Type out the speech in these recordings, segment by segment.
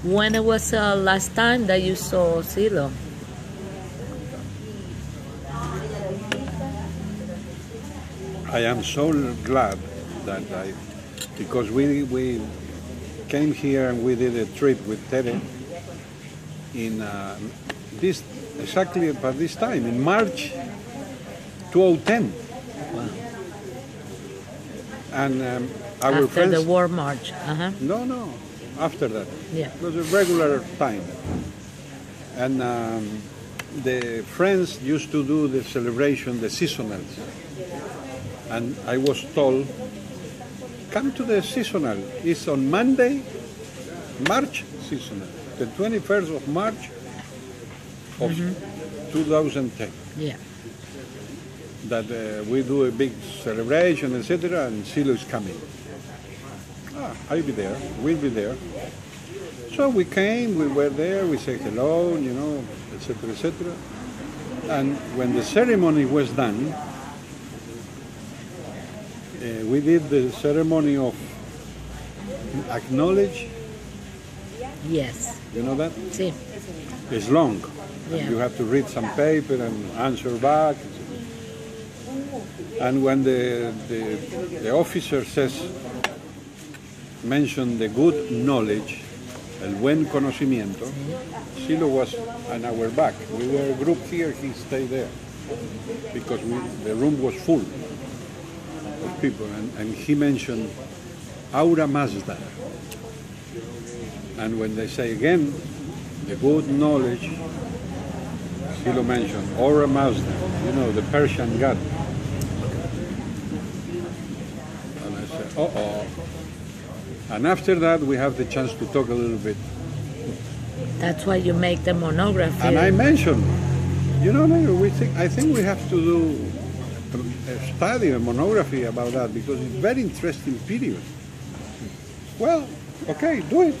When it was last time that you saw Silo? I am so glad that because we came here and we did a trip with Tere in this exactly about this time in March 2010. Wow. And our After friends. the war march. No, after that. Yeah. It was a regular time. And the friends used to do the celebration, the seasonals. And I was told, come to the seasonal. It's on Monday, March seasonal, the 21st of March of 2010. Yeah. That we do a big celebration, etc., and Silo is coming. I'll be there, we'll be there. So we came, we were there, we said hello, you know, etc., etc. And when the ceremony was done, we did the ceremony of acknowledge. Yes. You know that? Sí. It's long. Yeah. You have to read some paper and answer back. And when the officer says, mention the good knowledge, el buen conocimiento, Silo was on our back. We were grouped here, he stayed there. Because the room was full of people. And he mentioned Aura Mazda. And when they say again, the good knowledge, Silo mentioned Aura Mazda, you know, the Persian god. And I said, uh-oh. And after that, we have the chance to talk a little bit. That's why you make the monography. And I mentioned, you know, I think we have to do a study, a monography about that, because it's a very interesting period. Well, okay, do it.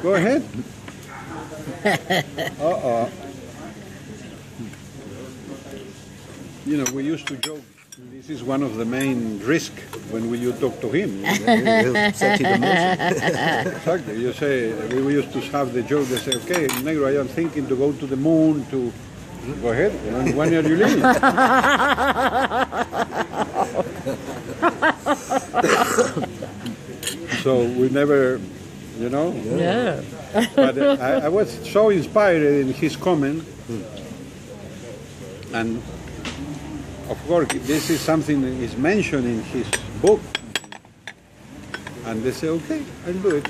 Go ahead. Uh-oh. You know, we used to joke, this is one of the main risks when you talk to him. Exactly. You say, we used to have the joke, they say, okay, Negro, I am thinking to go to the moon, to... Go ahead, when are you leaving? So we never, you know? Yeah. But I was so inspired in his comment. And of course, this is something that is mentioned in his book. And they say, okay, I'll do it.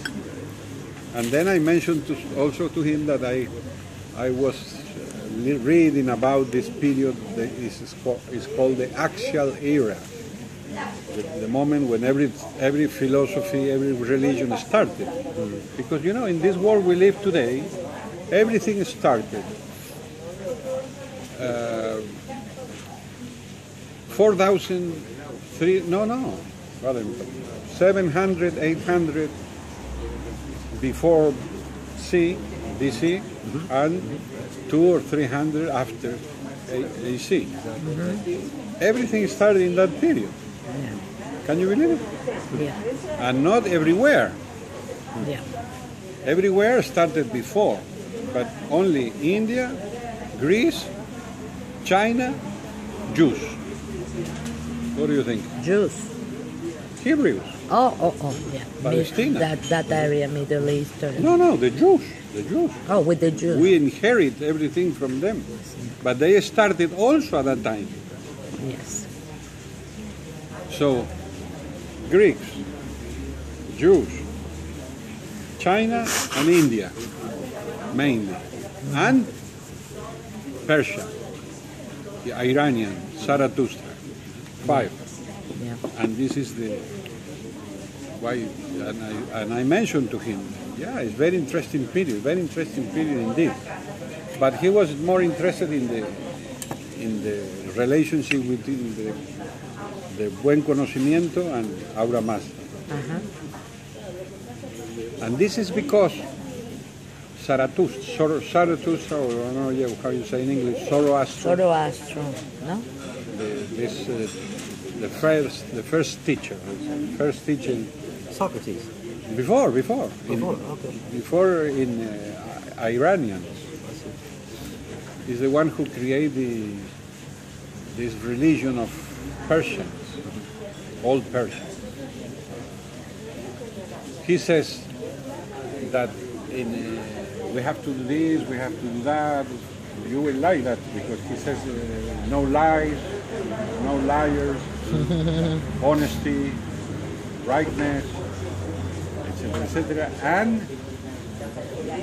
And then I mentioned also to him that I was reading about this period that is called the axial era. The moment when every philosophy, every religion started. Because, you know, in this world we live today, everything started. 700, 800 before BC, and 200 or 300 after AC. Everything started in that period. Yeah. Can you believe it? Yeah. And not everywhere. Yeah. Everywhere started before, but only India, Greece, China, Jews. What do you think? Jews. Hebrews. Oh, yeah. Palestina. That area, Middle Eastern. No, the Jews. The Jews. Oh, with the Jews. We inherit everything from them. But they started also at that time. Yes. So, Greeks, Jews, China and India, mainly. And Persia, the Iranian, Zarathustra. 5. Yeah. And this is the why, and I mentioned to him, yeah, it's very interesting period indeed. But he was more interested in the relationship between the buen conocimiento and Aura Mazda. And this is because Zarathustra, or I don't know how you say in English, Zoroastro, no? The first teacher, Socrates. Before Okay. before in Iranians. He's the one who created this religion of Persians, old Persians. He says that we have to do this, we have to do that. You will like that because he says no lies, no liars, honesty, rightness, etc., etc. And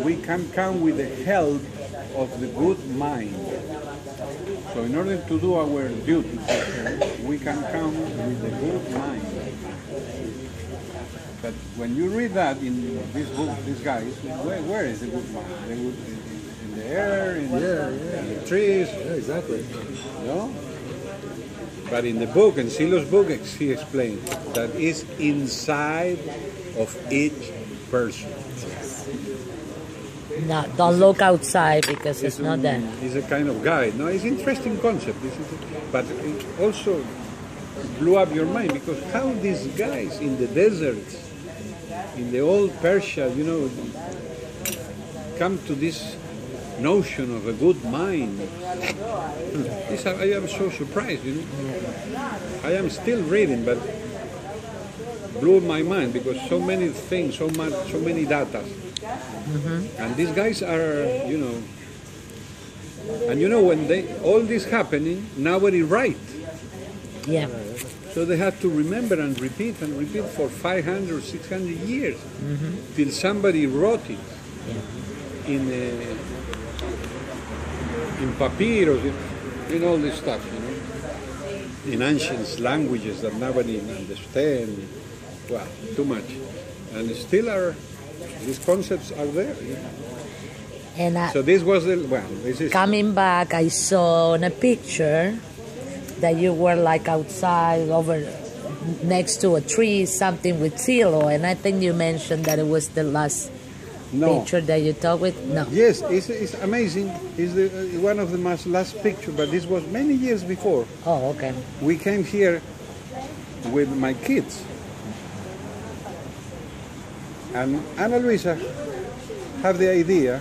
we can come with the help of the good mind. So in order to do our duties, we can come with the good mind. But when you read that in this book, these guys, where is the good mind? The good, in the air, in the trees. Yeah, exactly. No? But in the book, in Silo's book, he explains that is inside of each person. No, don't look outside because it's not there. It's a kind of guide. No, it's an interesting concept. But it also blew up your mind because how these guys in the deserts, in the old Persia, come to this notion of a good mind. I am so surprised, I am still reading, but blew my mind because so many things, so many data. And these guys are, and when all this happening, nobody write. Yeah. So they have to remember and repeat for 500 or 600 years till somebody wrote it in papyrus, in all this stuff, in ancient languages that nobody understands. Well, too much. And still these concepts are there. And So this was this is coming back, I saw in a picture that you were like outside over next to a tree, something with Silo, and I think you mentioned that it was the last picture that you took with. No. Yes, it's amazing. It's one of the last picture, but this was many years before. Oh, okay. We came here with my kids, and Ana Luisa have the idea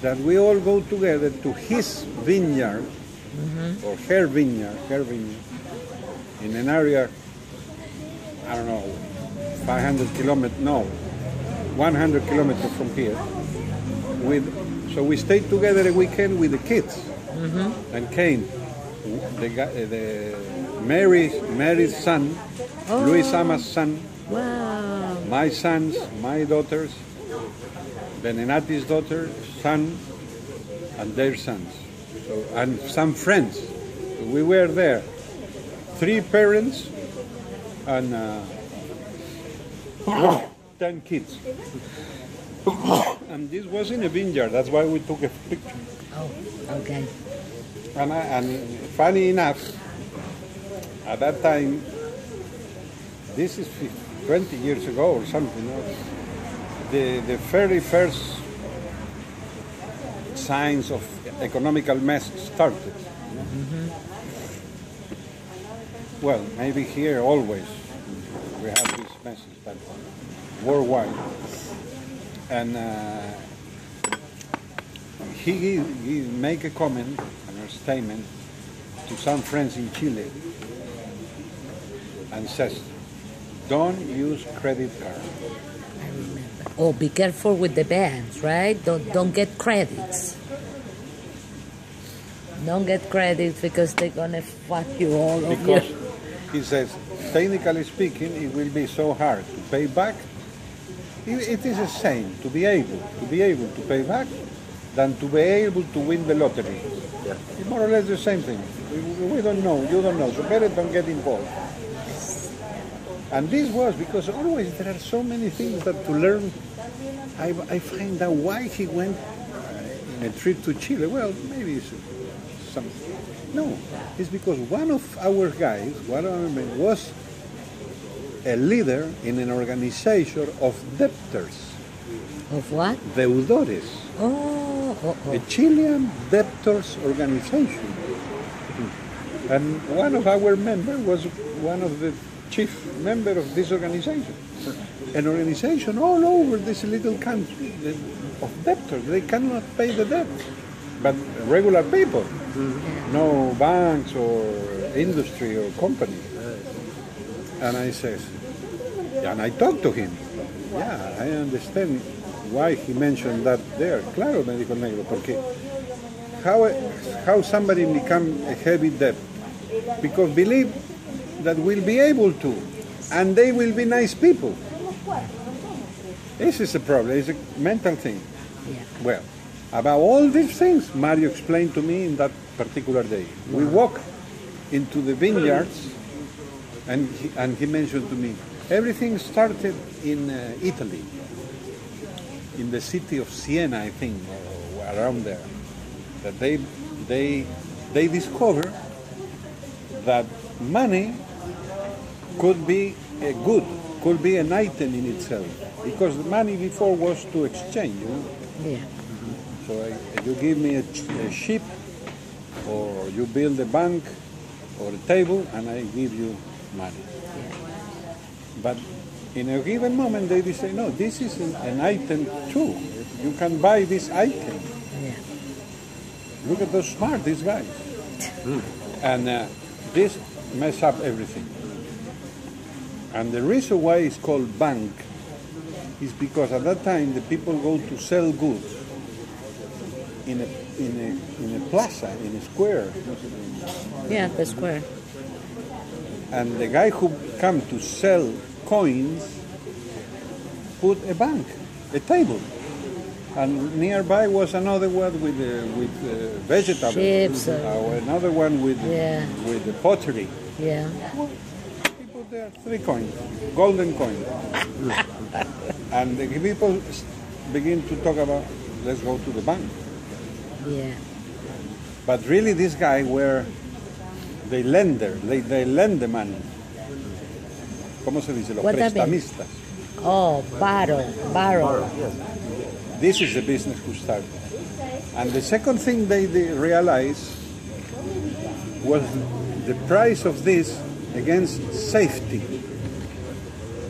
that we all go together to his vineyard, or her vineyard, in an area, I don't know, 500 kilometers, no, 100 kilometers from here. So we stayed together a weekend with the kids, and came the Mary's son, Luis Ama's son, Wow. my sons, my daughters, Benenati's daughter, son, and their sons, and some friends. So we were there, 3 parents and 10 kids. And this was in a vineyard. That's why we took a picture. Oh, okay. And funny enough, at that time, this is 20 years ago or something, the very first signs of economical mess started. Well, maybe here always we have these messes, but worldwide. And he make a comment and a statement to some friends in Chile and says, don't use credit card. I remember. Oh, be careful with the banks, right? Don't get credits. Don't get credits because they're gonna fuck you all over. Because he says, technically speaking, it will be so hard to pay back. It is the same to be able to pay back than to be able to win the lottery. Yeah. It's more or less the same thing. We don't know, you don't know, so better don't get involved. And this was because always there are so many things that to learn. I find out why he went in a trip to Chile. Well, maybe it's something. No, it's because one of our guys, one of our men, was a leader in an organization of debtors. Of what? Deudores. A Chilean debtors organization. And one of our members was one of the chief members of this organization. an organization all over this little country of debtors. They cannot pay the debt. But regular people, no banks or industry or company. And I says, and I talked to him. Yeah, I understand why he mentioned that there. Claro, me dijo el negro, porque how somebody become a heavy debt? Because believe that we'll be able to, and they will be nice people. This is a problem. It's a mental thing. Yeah. Well, about all these things, Mario explained to me in that particular day. We walked into the vineyards, and he mentioned to me, everything started in Italy, in the city of Siena, I think, or around there. That they discovered that money could be a good, could be an item in itself, because the money before was to exchange. You know? Yeah. So you give me a ship, or you build a bank or a table, and I give you money. Yeah. But in a given moment, they say, no, this is an item too. You can buy this item. Yeah. Look at how smart these guys. And this mess up everything. And the reason why it's called bank is because at that time the people go to sell goods in a plaza, in a square. Yeah, the square. And the guy who come to sell coins put a bank, a table. And nearby was another one with vegetables. Ships, or another one with the pottery. Yeah. People there, 3 coins, golden coins. And the people begin to talk about, let's go to the bank. Yeah. But really these guys were the lender, they lend the money. ¿Cómo se dice? Los What that mean? prestamistas. Oh, borrow. This is the business who started. And the second thing they realized was the price of this against safety.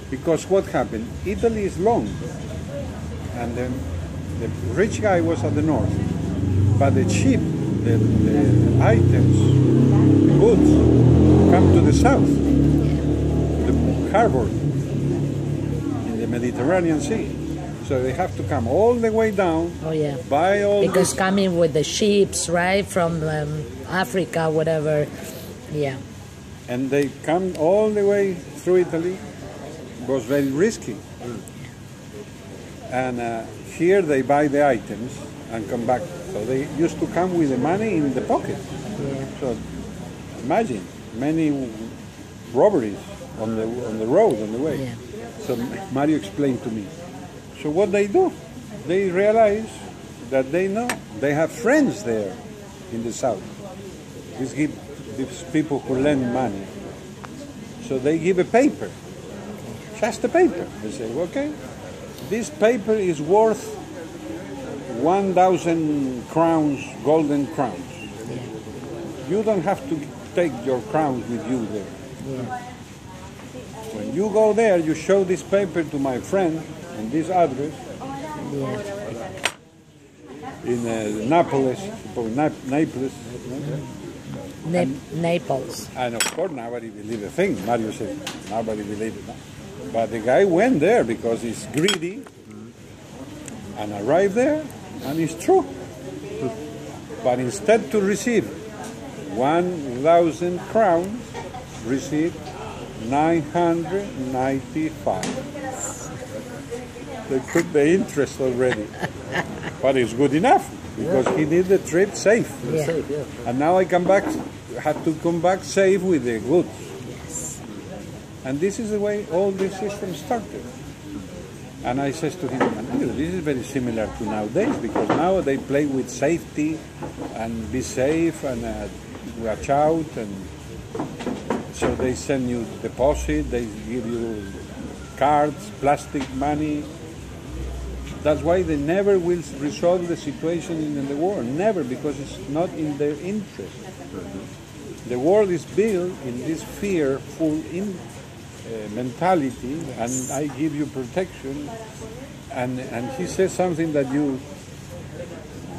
Because what happened? Italy is long. And the rich guy was at the north. But the cheap, the items, the goods, come to the south, to the harbor, in the Mediterranean Sea. So they have to come all the way down, Oh, yeah. buy all Because this, coming with the ships, right, from Africa, whatever. Yeah. and they come all the way through Italy. It was very risky. And here they buy the items and come back. So they used to come with the money in the pocket. Yeah. So imagine many robberies on the road, on the way. Yeah. So Mario explained to me. So what they do, they realize that they know, they have friends there in the south. These people who lend money. So they give a paper, just a paper. They say, okay, this paper is worth 1,000 crowns, golden crowns. Yeah. You don't have to take your crowns with you there. Yeah. When you go there, you show this paper to my friend and this address Yeah. in Naples, Naples. Naples. And of course, nobody believed a thing. Mario said, nobody believed it. But the guy went there because he's greedy and arrived there, and it's true. But instead to receive 1,000 crowns, received 995. They took the interest already. But it's good enough because he did the trip safe. Yeah. Safe, yeah. And now I have to come back safe with the goods. Yes. And this is the way all this system started. And I says to him, this is very similar to nowadays, because now they play with safety and be safe and watch out. And so they send you deposit, they give you cards, plastic money. That's why they never will resolve the situation in the world. Never, because it's not in their interest. The world is built in this fearful mentality, and I give you protection. And he says something that you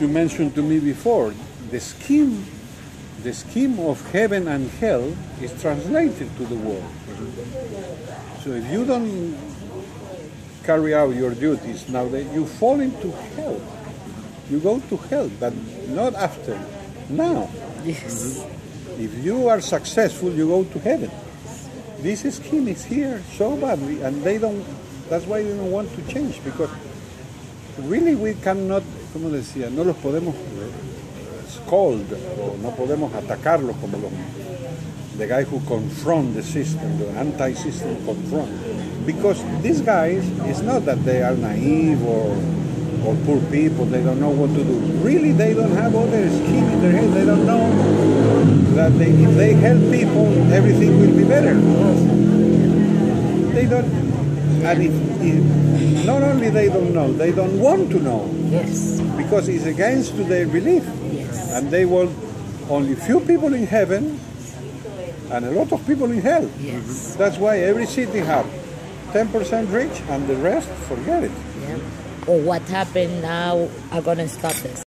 mentioned to me before. The scheme of heaven and hell is translated to the world. So if you don't carry out your duties now, that you fall into hell. You go to hell, but not after. Now. Yes. If you are successful, you go to heaven. This scheme is here so badly, and that's why they don't want to change, because really we cannot, como decía, no los podemos scold, o no podemos atacarlos como the guy who confront the system, the anti-system confront. Because these guys, it's not that they are naive or poor people, they don't know what to do. Really, they don't have other scheme in their head. They don't know that if they help people, everything will be better. They don't, and if not only they don't know, they don't want to know. Yes. Because it's against their belief. Yes. And they want only few people in heaven and a lot of people in hell. Yes. That's why every city have 10% rich and the rest, forget it. Yeah. Or what happened now, I'm going to stop this.